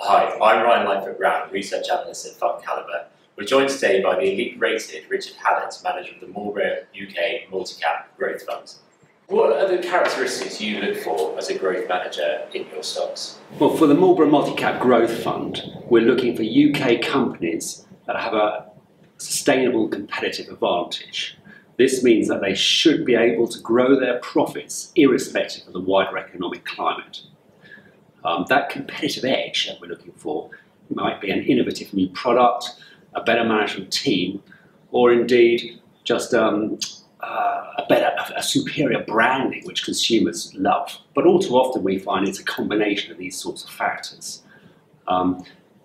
Hi, I'm Ryan Lightfoot-Brown, Research Analyst at FundCalibre. We're joined today by the elite-rated Richard Hallett, Manager of the Marlborough UK Multi-Cap Growth Fund. What are the characteristics you look for as a growth manager in your stocks? Well, for the Marlborough Multi-Cap Growth Fund, we're looking for UK companies that have a sustainable competitive advantage. This means that they should be able to grow their profits irrespective of the wider economic climate. That competitive edge that we're looking for might be an innovative new product, a better management team, or indeed just a superior branding which consumers love. But all too often we find it's a combination of these sorts of factors.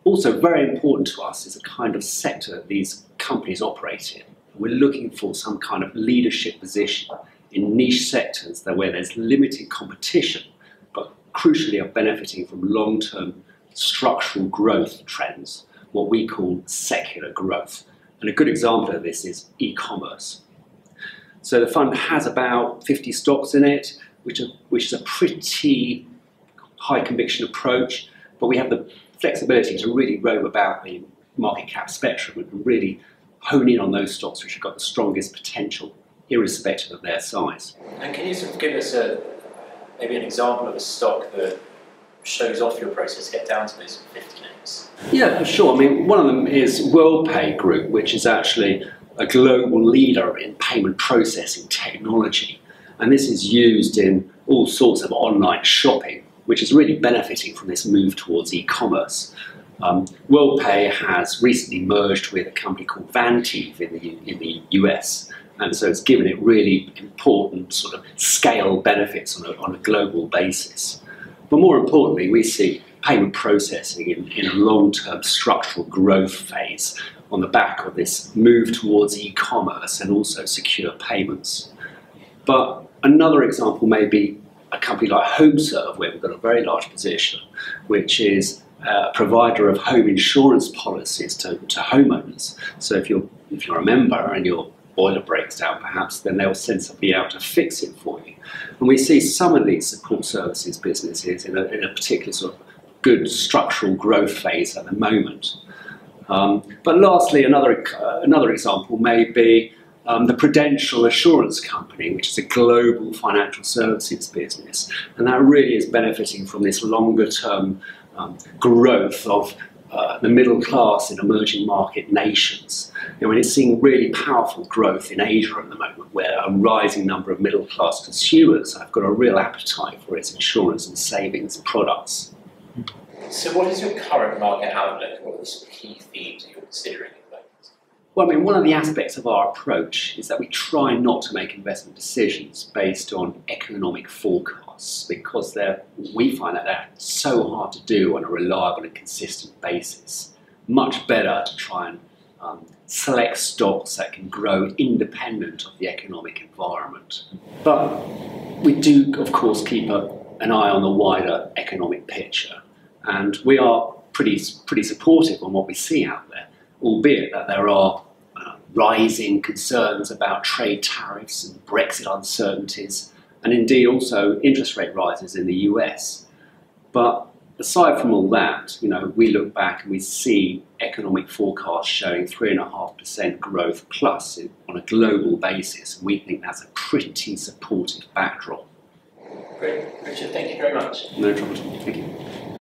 Also very important to us is the kind of sector that these companies operate in. We're looking for some kind of leadership position in niche sectors where there's limited competition, but crucially are benefiting from long-term structural growth trends, what we call secular growth. And a good example of this is e-commerce. So the fund has about 50 stocks in it, which is a pretty high conviction approach, but we have the flexibility to really roam about the market cap spectrum and really hone in on those stocks which have got the strongest potential, irrespective of their size. And can you sort of give us maybe an example of a stock that shows off your process to get down to those 50 names? Yeah, sure. I mean, one of them is WorldPay Group, which is actually a global leader in payment processing technology. And this is used in all sorts of online shopping, which is really benefiting from this move towards e-commerce. WorldPay has recently merged with a company called Vantiv in the US, and so it's given it really important sort of scale benefits on a global basis. But more importantly, we see payment processing in a long-term structural growth phase on the back of this move towards e-commerce and also secure payments. But another example may be a company like HomeServe, where we've got a very large position, which is a provider of home insurance policies to homeowners. So if you're a member and your boiler breaks down perhaps, then they'll sensibly be able to fix it for you. And we see some of these support services businesses in a particular sort of good structural growth phase at the moment. But lastly, another example may be the Prudential Assurance Company, which is a global financial services business, and that really is benefiting from this longer-term growth of the middle class in emerging market nations. And it's seeing really powerful growth in Asia at the moment, where a rising number of middle class consumers have got a real appetite for its insurance and savings products. So what is your current market outlook? What are the sort of key themes that you're considering at the moment? Well, I mean, one of the aspects of our approach is that we try not to make investment decisions based on economic forecasts, because we find that they're so hard to do on a reliable and consistent basis. Much better to try and select stocks that can grow independent of the economic environment. But we do, of course, keep an eye on the wider economic picture, and we are pretty supportive on what we see out there, albeit that there are rising concerns about trade tariffs and Brexit uncertainties, and indeed also interest rate rises in the US. But aside from all that, we look back and we see economic forecasts showing 3.5% growth plus on a global basis, and we think that's a pretty supportive backdrop. Great. Richard, thank you very much. No trouble. Thank you.